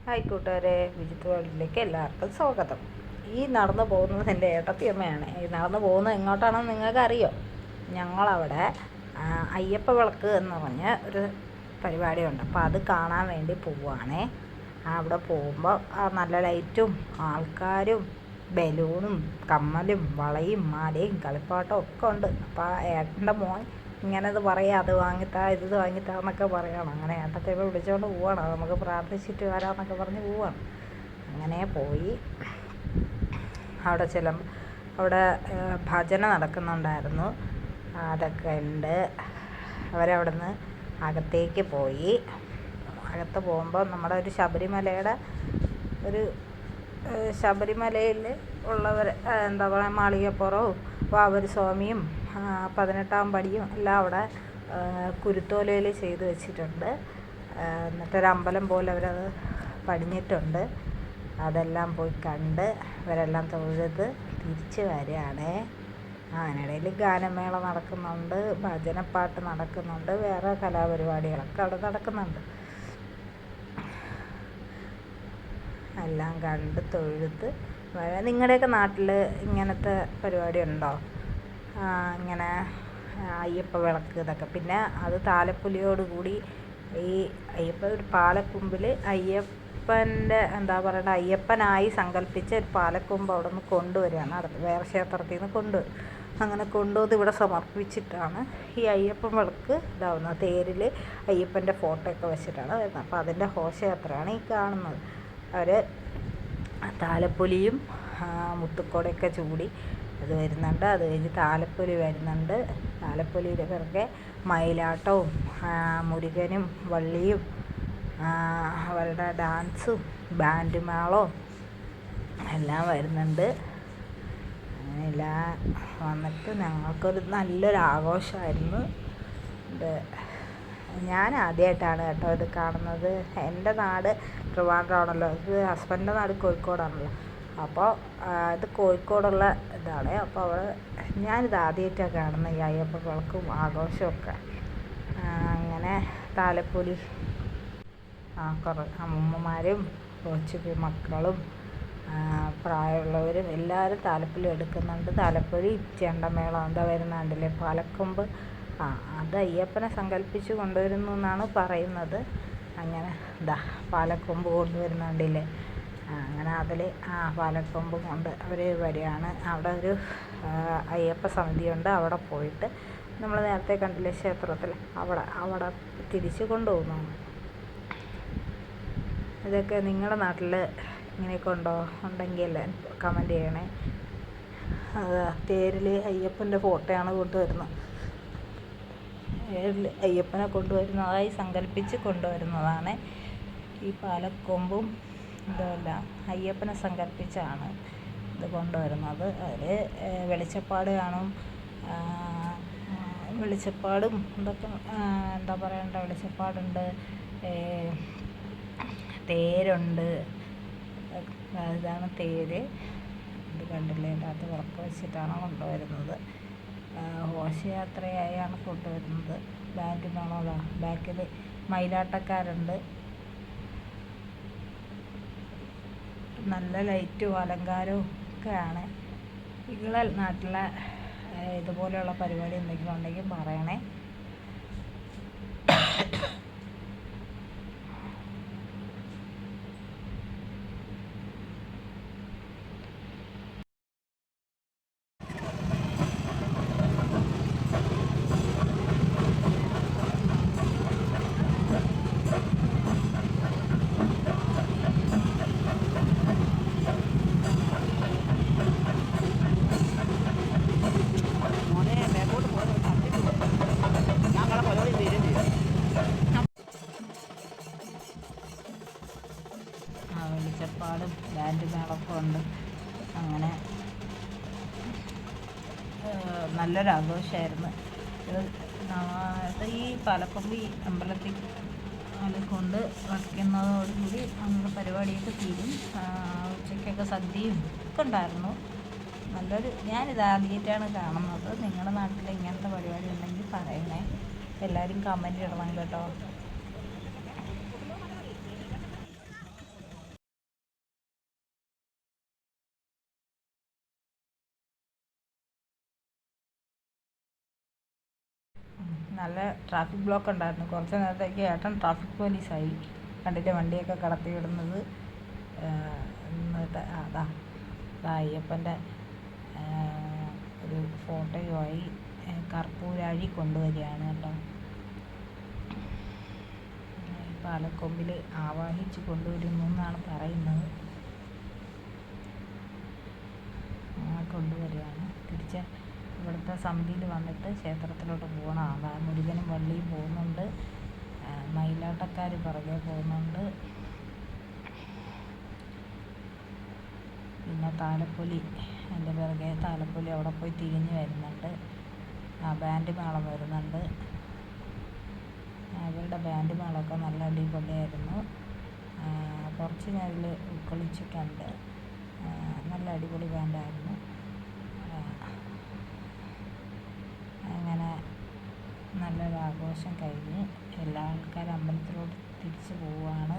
Hi കൂട്ടുകാരെ, വിജിത്ത് വേൾഡിലേക്ക് എല്ലാവർക്കും സ്വാഗതം. ഈ നടന്നു പോകുന്നത് എൻ്റെ ഏട്ടത്തിയമ്മയാണ്. ഈ നടന്നു പോകുന്നത് എങ്ങോട്ടാണെന്ന് നിങ്ങൾക്ക് അറിയോ? ഞങ്ങളവിടെ അയ്യപ്പ വിളക്ക് എന്ന് പറഞ്ഞ ഒരു പരിപാടിയുണ്ട്. അപ്പോൾ അത് കാണാൻ വേണ്ടി പോവുകയാണേ. അവിടെ പോകുമ്പോൾ നല്ല ലൈറ്റും ആൾക്കാരും ബലൂണും കമ്മലും വളയും മാലയും കളിപ്പാട്ടം ഒക്കെ ഉണ്ട്. അപ്പോൾ ആ ഏട്ടൻ്റെ മോൻ ഇങ്ങനെ ഇത് പറയാം, അത് വാങ്ങിത്താ ഇത് വാങ്ങിത്താ എന്നൊക്കെ പറയണം. അങ്ങനെ ഏട്ടത്തിയമ്മ വിളിച്ചുകൊണ്ട് പോവാണ്. നമുക്ക് പ്രാർത്ഥിച്ചിട്ട് വരാമെന്നൊക്കെ പറഞ്ഞ് പോവാണ്. അങ്ങനെ പോയി അവിടെ അവിടെ ഭജന നടക്കുന്നുണ്ടായിരുന്നു. അതൊക്കെ ഉണ്ട്. അവരവിടെ നിന്ന് അകത്തേക്ക് പോയി. അകത്ത് പോകുമ്പോൾ നമ്മുടെ ഒരു ശബരിമലയിൽ ഉള്ളവർ എന്താ പറയുക, മാളികപ്പുറവും വാവൂർ സ്വാമിയും 18-ാം പടിയും എല്ലാം അവിടെ കുരുത്തോലയിൽ ചെയ്ത് വെച്ചിട്ടുണ്ട്. എന്നിട്ടൊരമ്പലം പോലെ അവരത് പണിഞ്ഞിട്ടുണ്ട്. അതെല്ലാം പോയി കണ്ട് ഇവരെല്ലാം തൊഴുത് തിരിച്ച് വരികയാണ്. അതിനിടയിൽ ഗാനമേള നടക്കുന്നുണ്ട്, ഭജനപ്പാട്ട് നടക്കുന്നുണ്ട്, വേറെ കലാപരിപാടികളൊക്കെ അവിടെ നടക്കുന്നുണ്ട്. എല്ലാം കണ്ട് തൊഴുത് നിങ്ങളുടെയൊക്കെ നാട്ടിൽ ഇങ്ങനത്തെ പരിപാടി ഉണ്ടോ? ഇങ്ങനെ അയ്യപ്പ വിളക്ക് ഇതൊക്കെ. പിന്നെ അത് താലപ്പൊലിയോടുകൂടി ഈ ഒരു പാലക്കൊമ്പിൽ അയ്യപ്പൻ്റെ എന്താ പറയണ്ട, അയ്യപ്പനായി സങ്കല്പിച്ച ഒരു പാലക്കൊമ്പ് അവിടെ നിന്ന് കൊണ്ടുവരികയാണ്. വേറെ ക്ഷേത്രത്തിൽ നിന്ന് കൊണ്ടുവരും. അങ്ങനെ കൊണ്ടുവന്ന് ഇവിടെ സമർപ്പിച്ചിട്ടാണ് ഈ അയ്യപ്പൻ വിളക്ക് ഇതാവുന്നത്. തേരിൽ അയ്യപ്പൻ്റെ ഫോട്ടോ ഒക്കെ വെച്ചിട്ടാണ് വരുന്നത്. അപ്പോൾ അതിൻ്റെ ഘോഷയാത്രയാണ് ഈ കാണുന്നത്. അവർ താലപ്പൊലിയും മുത്തുക്കോടൊക്കെ ചൂടി അത് വരുന്നുണ്ട്. അത് കഴിഞ്ഞ് താലപ്പൊലി വരുന്നുണ്ട്. താലപ്പൊലിയുടെ പിറകെ മയിലാട്ടവും മുരുകനും വള്ളിയും അവരുടെ ഡാൻസും ബാൻഡ് മേളവും എല്ലാം വരുന്നുണ്ട്. അങ്ങനെയെല്ലാം വന്നിട്ട് ഞങ്ങൾക്കൊരു നല്ലൊരു ആഘോഷമായിരുന്നു. ഞാൻ ആദ്യമായിട്ടാണ് കേട്ടോ ഇത് കാണുന്നത്. എൻ്റെ നാട് ട്രിവാൻഡ്രമാണല്ലോ, ഇത് ഹസ്ബൻഡിൻ്റെ നാട് കോഴിക്കോടാണല്ലോ. അപ്പോൾ ഇത് കോഴിക്കോടുള്ള ഇതാണ്. അപ്പോൾ ഞാനിത് ആദ്യമായിട്ടാണ് കാണുന്നത്, ഈ അയ്യപ്പ വിളക്കും ആഘോഷമൊക്കെ. അങ്ങനെ താലപ്പൊലി കുറേ അമ്മൂമ്മമാരും കൊച്ചു മക്കളും പ്രായമുള്ളവരും എല്ലാവരും താലപ്പൊലി എടുക്കുന്നുണ്ട്. താലപ്പൊലി ചെണ്ടമേളം എന്താ വരുന്നുണ്ടല്ലേ, പാലക്കൊമ്പ്. അത് അയ്യപ്പനെ സങ്കല്പിച്ച് കൊണ്ടുവരുന്നു എന്നാണ് പറയുന്നത്. അങ്ങനെ പാലക്കൊമ്പ് കൊണ്ടുവരുന്നുണ്ടല്ലേ. അങ്ങനെ അതിൽ പാലക്കൊമ്പ് കൊണ്ട് അവർ വരികയാണ്. അവിടെ ഒരു അയ്യപ്പ സമിതിയുണ്ട്. അവിടെ പോയിട്ട് നമ്മൾ നേരത്തെ കണ്ടില്ലേ ക്ഷേത്രത്തിൽ, അവിടെ തിരിച്ച് കൊണ്ടുപോകുന്നതാണ്. ഇതൊക്കെ നിങ്ങളുടെ നാട്ടിൽ ഇങ്ങനെയൊക്കെ ഉണ്ടെങ്കിൽ കമൻറ്റ് ചെയ്യണേ. തേരിൽ അയ്യപ്പൻ്റെ ഫോട്ടോയാണ് കൊണ്ടുവരുന്നത്. അയ്യപ്പനെ കൊണ്ടുവരുന്നതായി സങ്കല്പിച്ച് കൊണ്ടുവരുന്നതാണ് ഈ പാലക്കൊമ്പും ഇതെല്ലാം. അയ്യപ്പനെ സങ്കല്പിച്ചാണ് ഇത് കൊണ്ടുവരുന്നത്. അതിൽ വെളിച്ചപ്പാട് കാണും, വെളിച്ചപ്പാടും ഇതൊക്കെ എന്താ പറയണ്ട, വെളിച്ചപ്പാടുണ്ട്, തേരുണ്ട്. ഇതാണ് തേര്. ഇത് കണ്ടില്ലേ, അതിനകത്ത് വിളക്ക് വെച്ചിട്ടാണ് കൊണ്ടുവരുന്നത്. ഘോഷയാത്രയായാണ് കൊണ്ടുവരുന്നത്. ബാൻഡ് മേളമാണ്. ബാക്കിൽ മയിലാട്ടക്കാരുണ്ട്. നല്ല ലൈറ്റും അലങ്കാരവും ഒക്കെയാണ്. നിങ്ങളെ നാട്ടിലെ ഇതുപോലെയുള്ള പരിപാടി എന്തെങ്കിലും ഉണ്ടെങ്കിൽ പറയണേ. വെളിച്ചപ്പാടും ബാൻഡ് മേളമൊക്കെ ഉണ്ട്. അങ്ങനെ നല്ലൊരു ആഘോഷമായിരുന്നു ഇത്. ഈ പാലക്കൊമ്പ് ഈ അമ്പലത്തിൽ കൊണ്ട് വയ്ക്കുന്നതോടുകൂടി നമ്മുടെ പരിപാടിയൊക്കെ തീരും. ഉച്ചയ്ക്കൊക്കെ സദ്യയും ഒക്കെ ഉണ്ടായിരുന്നു. ഞാനിത് ആദ്യമായിട്ടാണ് കാണുന്നത്. നിങ്ങളുടെ നാട്ടിൽ ഇങ്ങനത്തെ പരിപാടി ഉണ്ടെങ്കിൽ പറയണേ. എല്ലാവരും കമൻറ്റ് ഇടണം കേട്ടോ. നല്ല ട്രാഫിക് ബ്ലോക്ക് ഉണ്ടായിരുന്നു. കുറച്ച് നേരത്തേക്ക് ഏട്ടൻ ട്രാഫിക് പോലീസായി. കണ്ടില്ലേ വണ്ടിയൊക്കെ കടത്തി വിടുന്നത്. എന്നിട്ട് അതാ അയ്യപ്പൻ്റെ ഒരു ഫോട്ടോയുമായി കർപ്പൂരാഴി കൊണ്ടുവരികയാണ് കേട്ടോ. പാലക്കൊമ്പിൽ ആവാഹിച്ച് കൊണ്ടുവരുന്നു എന്നാണ് പറയുന്നത്. കൊണ്ടുവരികയാണ്. തിരിച്ച് ഇവിടുത്തെ സമിതിയിൽ വന്നിട്ട് ക്ഷേത്രത്തിലോട്ട് പോകണം. അതാ മുരുകനും വള്ളിയും പോകുന്നുണ്ട്. മയിലാട്ടക്കാർ പുറകെ പോകുന്നുണ്ട്. പിന്നെ താലപ്പൊലി എൻ്റെ പിറകെ താലപ്പൊലി അവിടെ പോയി തിരിഞ്ഞ് വരുന്നുണ്ട്. ബാൻഡ് മേളം വരുന്നുണ്ട്. അവരുടെ ബാൻഡ് മേളമൊക്കെ നല്ല അടിപൊളിയായിരുന്നു. കുറച്ച് നേരിൽ ഉൾക്കൊള്ളിച്ചിട്ടുണ്ട്. നല്ല അടിപൊളി ബാൻഡായിരുന്നു. അങ്ങനെ നല്ലൊരു ആഘോഷം കഴിഞ്ഞ് എല്ലാ ആൾക്കാരും അമ്പലത്തിലോട്ട് തിരിച്ചു പോവുകയാണ്.